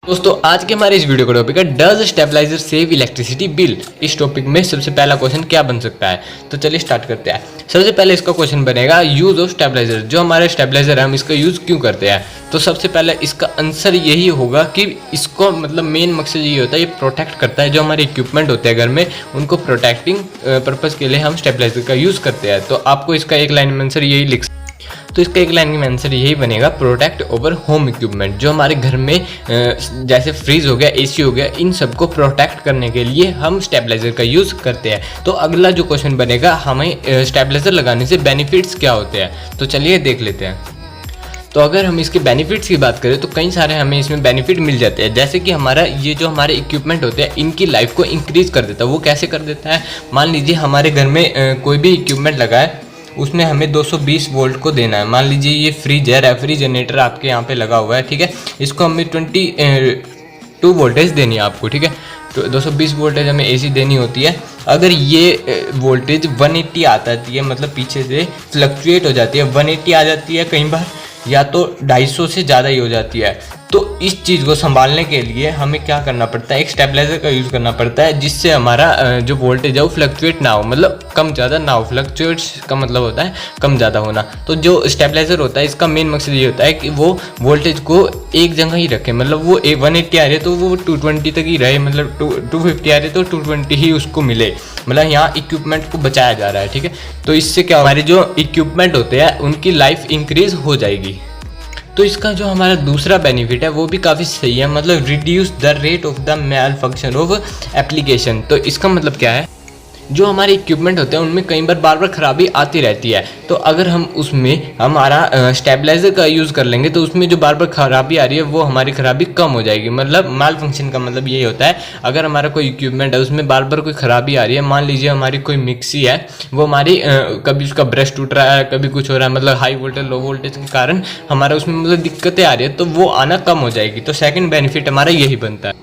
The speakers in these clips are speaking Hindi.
दोस्तों आज के हमारे इस वीडियो का टॉपिक है does stabiliser save electricity bill. इस टॉपिक में सबसे पहला क्वेश्चन क्या बन सकता है, तो चलिए स्टार्ट करते हैं। सबसे पहले इसका क्वेश्चन बनेगा यूज ऑफ स्टेबलाइजर। जो हमारे स्टेबलाइजर है हम इसका यूज क्यों करते हैं, तो सबसे पहले इसका आंसर यही होगा कि इसको मतलब मेन मकसद ये होता है, ये प्रोटेक्ट करता है। जो हमारे इक्विपमेंट होते हैं घर में उनको प्रोटेक्टिंग पर्पज़ के लिए हम स्टेबलाइजर का यूज़ करते हैं। तो आपको इसका एक लाइन में आंसर यही लिख, तो इसका एक लाइन में आंसर यही बनेगा प्रोटेक्ट ओवर होम इक्विपमेंट। जो हमारे घर में जैसे फ्रिज हो गया, एसी हो गया, इन सबको प्रोटेक्ट करने के लिए हम स्टेबलाइजर का यूज़ करते हैं। तो अगला जो क्वेश्चन बनेगा हमें स्टेबलाइजर लगाने से बेनिफिट्स क्या होते हैं, तो चलिए देख लेते हैं। तो अगर हम इसके बेनिफिट्स की बात करें तो कई सारे हमें इसमें बेनिफिट मिल जाते हैं। जैसे कि हमारा ये जो हमारे इक्विपमेंट होते हैं इनकी लाइफ को इंक्रीज़ कर देता है। वो कैसे कर देता है, मान लीजिए हमारे घर में कोई भी इक्विपमेंट लगा है, उसमें हमें 220 वोल्ट को देना है। मान लीजिए ये फ्रिज है, रेफ्रिजरेटर आपके यहाँ पे लगा हुआ है, ठीक है। इसको हमें 22 वोल्टेज देनी है आपको, ठीक है। तो 220 वोल्टेज हमें एसी देनी होती है। अगर ये वोल्टेज 180 आती है, मतलब पीछे से फ्लक्चुएट हो जाती है, 180 आ जाती है कई बार, या तो 250 से ज़्यादा ही हो जाती है, तो इस चीज़ को संभालने के लिए हमें क्या करना पड़ता है, एक स्टेबलाइजर का यूज़ करना पड़ता है, जिससे हमारा जो वोल्टेज है वो फ्लक्चुएट ना हो, मतलब कम ज़्यादा ना हो। फ्लक्चुएट का मतलब होता है कम ज़्यादा होना। तो जो स्टेबलाइजर होता है इसका मेन मकसद ये होता है कि वो वोल्टेज को एक जगह ही रखे, मतलब वो 180 आ रही है तो वो 220 तक ही रहे, मतलब 250 आ रही है तो 220 ही उसको मिले, मतलब यहाँ इक्विपमेंट को बचाया जा रहा है, ठीक है। तो इससे क्या हमारे जो इक्विपमेंट होते हैं उनकी लाइफ इंक्रीज हो जाएगी। तो इसका जो हमारा दूसरा बेनिफिट है वो भी काफ़ी सही है, मतलब reduce the rate of the malfunction of application. तो इसका मतलब क्या है, जो हमारे इक्विपमेंट होते हैं उनमें कई बार खराबी आती रहती है। तो अगर हम उसमें हमारा स्टेबलाइजर का यूज़ कर लेंगे तो उसमें जो बार खराबी आ रही है वो हमारी खराबी कम हो जाएगी। मतलब माल फंक्शन का मतलब यही होता है, अगर हमारा कोई इक्विपमेंट है उसमें बार कोई खराबी आ रही है, मान लीजिए हमारी कोई मिक्सी है, वो हमारी कभी उसका ब्रश टूट रहा है, कभी कुछ हो रहा है, मतलब हाई वोल्टेज लो वोल्टेज के कारण हमारा उसमें मतलब दिक्कतें आ रही है, तो वो आना कम हो जाएगी। तो सेकेंड बेनिफिट हमारा यही बनता है।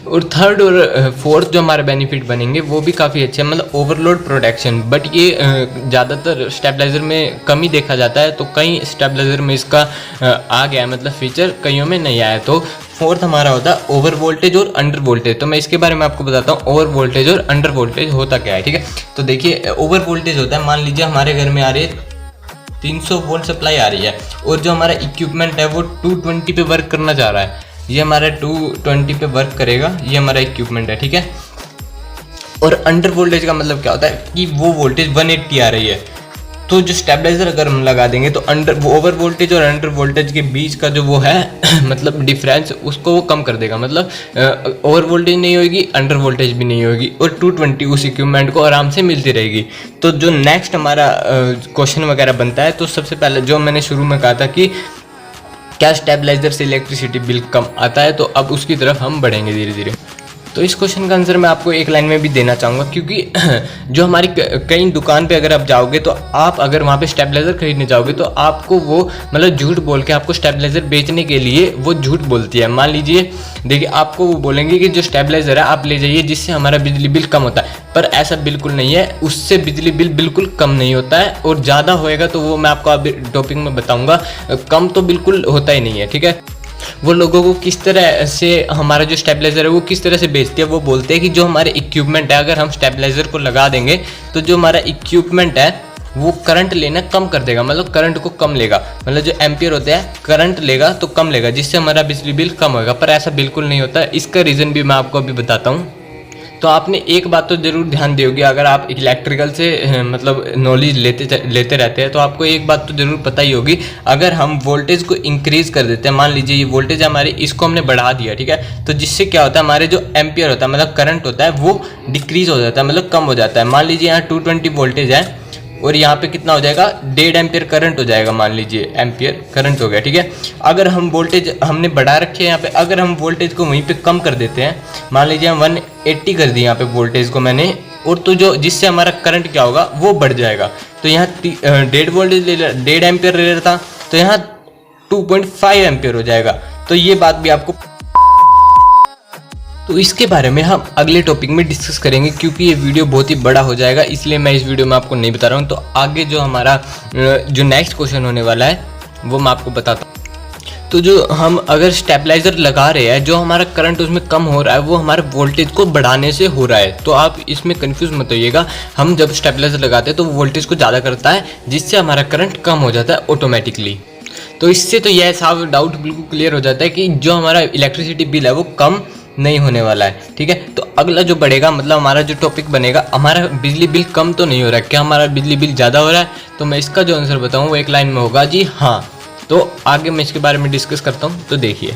और थर्ड और फोर्थ जो हमारे बेनिफिट बनेंगे वो भी काफ़ी अच्छे हैं, मतलब ओवरलोड प्रोटेक्शन। बट ये ज़्यादातर स्टेबलाइजर में कम ही देखा जाता है, तो कई स्टेबलाइजर में इसका आ गया है, मतलब फीचर कईयों में नहीं आया है। तो फोर्थ हमारा होता है ओवर वोल्टेज और अंडर वोल्टेज। तो मैं इसके बारे में आपको बताता हूँ ओवर वोल्टेज और अंडर वोल्टेज होता क्या है, ठीक है। तो देखिए ओवर वोल्टेज होता है, मान लीजिए हमारे घर में आ रही है 300 वोल्ट सप्लाई आ रही है और जो हमारा इक्विपमेंट है वो 220 पे वर्क करना चाह रहा है, ये हमारा 220 पे वर्क करेगा, ये हमारा इक्विपमेंट है, ठीक है। और अंडर वोल्टेज का मतलब क्या होता है कि वो वोल्टेज 180 आ रही है, तो जो स्टेबलाइजर अगर हम लगा देंगे तो ओवर वोल्टेज और अंडर वोल्टेज के बीच का जो वो है मतलब डिफरेंस, उसको वो कम कर देगा। मतलब ओवर वोल्टेज नहीं होगी, अंडर वोल्टेज भी नहीं होगी, और 220 उस इक्विपमेंट को आराम से मिलती रहेगी। तो जो नेक्स्ट हमारा क्वेश्चन वगैरह बनता है, तो सबसे पहले जो मैंने शुरू में कहा था कि क्या स्टेबलाइजर से इलेक्ट्रिसिटी बिल कम आता है, तो अब उसकी तरफ हम बढ़ेंगे धीरे धीरे। तो इस क्वेश्चन का आंसर मैं आपको एक लाइन में भी देना चाहूँगा, क्योंकि जो हमारी कई दुकान पे अगर आप जाओगे तो आप अगर वहाँ पे स्टेबलाइजर खरीदने जाओगे तो आपको वो मतलब झूठ बोल के आपको स्टेबलाइजर बेचने के लिए वो झूठ बोलती है। मान लीजिए देखिए आपको वो बोलेंगे कि जो स्टेबलाइजर है आप ले जाइए जिससे हमारा बिजली बिल कम होता है, पर ऐसा बिल्कुल नहीं है। उससे बिजली बिल बिल्कुल कम नहीं होता है, और ज़्यादा होएगा तो वो मैं आपको अभी टॉपिक में बताऊँगा, कम तो बिल्कुल होता ही नहीं है, ठीक है। वो लोगों को किस तरह से हमारा जो स्टेबलाइजर है वो किस तरह से बेचती है, वो बोलते हैं कि जो हमारे इक्विपमेंट है अगर हम स्टेबलाइजर को लगा देंगे तो जो हमारा इक्विपमेंट है वो करंट लेना कम कर देगा, मतलब करंट को कम लेगा, मतलब जो एम्पियर होते हैं करंट लेगा तो कम लेगा, जिससे हमारा बिजली बिल कम होगा। पर ऐसा बिल्कुल नहीं होता है, इसका रीज़न भी मैं आपको अभी बताता हूँ। तो आपने एक बात तो ज़रूर ध्यान दोगे, अगर आप इलेक्ट्रिकल से मतलब नॉलेज लेते रहते हैं तो आपको एक बात तो ज़रूर पता ही होगी, अगर हम वोल्टेज को इंक्रीज़ कर देते हैं, मान लीजिए ये वोल्टेज हमारी इसको हमने बढ़ा दिया, ठीक है, तो जिससे क्या होता है हमारे जो एम्पियर होता है मतलब करंट होता है वो डिक्रीज़ हो जाता है, मतलब कम हो जाता है। मान लीजिए यहाँ 220 वोल्टेज है और यहाँ पे कितना हो जाएगा, 1.5 एम्पियर करंट हो जाएगा, मान लीजिए एम्पियर करंट हो गया, ठीक है। अगर हम वोल्टेज हमने बढ़ा रखी है यहाँ पे, अगर हम वोल्टेज को वहीं पे कम कर देते हैं, मान लीजिए हम 180 कर दिए यहाँ पे वोल्टेज को मैंने, और तो जो जिससे हमारा करंट क्या होगा वो बढ़ जाएगा। तो यहाँ 1.5 वोल्टेज 1.5 एम्पियर ले रहा था, तो यहाँ 2.5 एम्पियर हो जाएगा। तो ये बात भी आपको, तो इसके बारे में हम अगले टॉपिक में डिस्कस करेंगे, क्योंकि ये वीडियो बहुत ही बड़ा हो जाएगा, इसलिए मैं इस वीडियो में आपको नहीं बता रहा हूँ। तो आगे जो हमारा जो नेक्स्ट क्वेश्चन होने वाला है वो मैं आपको बताता हूँ। तो जो हम अगर स्टेबलाइज़र लगा रहे हैं, जो हमारा करंट उसमें कम हो रहा है वो हमारे वोल्टेज को बढ़ाने से हो रहा है। तो आप इसमें कंफ्यूज मत होइएगा। हम जब स्टेबलाइज़र लगाते हैं तो वोल्टेज को ज़्यादा करता है, जिससे हमारा करंट कम हो जाता है ऑटोमेटिकली। तो इससे तो यह साफ डाउट बिल्कुल क्लियर हो जाता है कि जो हमारा इलेक्ट्रिसिटी बिल है वो कम नहीं होने वाला है। ठीक है, तो अगला जो बढ़ेगा, मतलब हमारा जो टॉपिक बनेगा, हमारा बिजली बिल कम तो नहीं हो रहा है, क्या हमारा बिजली बिल ज़्यादा हो रहा है? तो मैं इसका जो आंसर बताऊँ वो एक लाइन में होगा, जी हाँ। तो आगे मैं इसके बारे में डिस्कस करता हूँ। तो देखिए,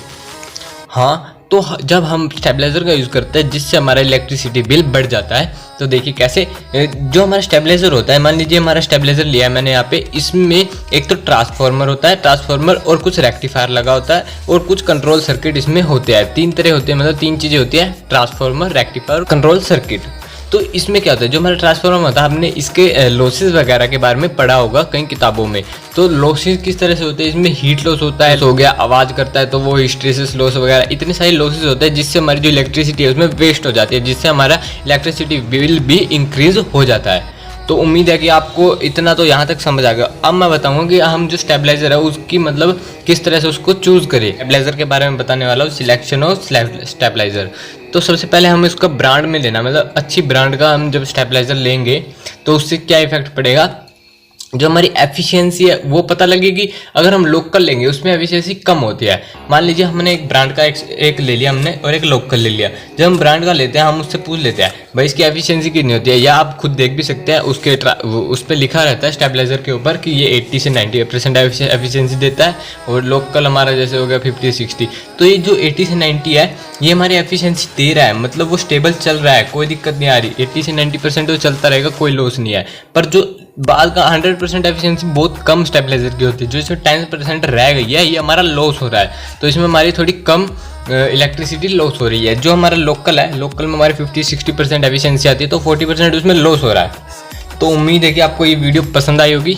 हाँ, तो जब हम स्टेबलाइज़र का यूज़ करते हैं जिससे हमारा इलेक्ट्रिसिटी बिल बढ़ जाता है। तो देखिए कैसे, जो हमारा स्टेबलाइज़र होता है, मान लीजिए हमारा स्टेबलाइज़र लिया है मैंने यहाँ पे, इसमें एक तो ट्रांसफार्मर होता है, ट्रांसफार्मर और कुछ रेक्टिफायर लगा होता है और कुछ कंट्रोल सर्किट इसमें होते हैं। 3 तरह होते हैं, मतलब 3 चीज़ें होती हैं, ट्रांसफार्मर, रेक्टिफायर और कंट्रोल सर्किट। तो इसमें क्या होता है, जो हमारा ट्रांसफार्मर होता है, हमने इसके लॉसेस वगैरह के बारे में पढ़ा होगा कई किताबों में। तो लॉसेस किस तरह से होते हैं, इसमें हीट लॉस होता है, हो गया आवाज़ करता है तो वो हिस्ट्रेसिस लॉस वगैरह, इतने सारे लॉसेस होते हैं जिससे हमारी जो इलेक्ट्रिसिटी है उसमें वेस्ट हो जाती है, जिससे हमारा इलेक्ट्रिसिटी बिल भी इंक्रीज हो जाता है। तो उम्मीद है कि आपको इतना तो यहाँ तक समझ आ गया। अब मैं बताऊँगा कि हम जो स्टेबलाइज़र है उसकी मतलब किस तरह से उसको चूज़ करें। स्टेबलाइज़र के बारे में बताने वाला हूँ, सिलेक्शन ऑफ स्टेबलाइज़र। तो सबसे पहले हम इसका ब्रांड में लेना, मतलब अच्छी ब्रांड का हम जब स्टेबलाइज़र लेंगे तो उससे क्या इफेक्ट पड़ेगा, जो हमारी एफिशिएंसी है वो पता लगेगी। अगर हम लोकल लेंगे उसमें एफिशिएंसी कम होती है। मान लीजिए हमने एक ब्रांड का एक ले लिया हमने और एक लोकल ले लिया। जब हम ब्रांड का लेते हैं हम उससे पूछ लेते हैं भाई इसकी एफिशिएंसी कितनी होती है, या आप खुद देख भी सकते हैं, उसके उस पर लिखा रहता है स्टेबलाइजर के ऊपर कि ये 80 से 90% एफिशिएंसी देता है, और लोकल हमारा जैसे हो गया 50-60। तो ये जो 80 से 90 है ये हमारी एफिशिएंसी दे रहा है, मतलब वो स्टेबल चल रहा है, कोई दिक्कत नहीं आ रही। 80 से 90% तो चलता रहेगा, कोई लॉस नहीं है। पर जो बाद का 100% एफिशिएंसी बहुत कम स्टेबलाइजर की होती है, जो इसमें 10% रह गई है, ये हमारा लॉस हो रहा है। तो इसमें हमारी थोड़ी कम इलेक्ट्रिसिटी लॉस हो रही है। जो हमारा लोकल है, लोकल में हमारी 50-60% एफिशिएंसी आती है, तो 40% उसमें लॉस हो रहा है। तो उम्मीद है कि आपको ये वीडियो पसंद आई होगी।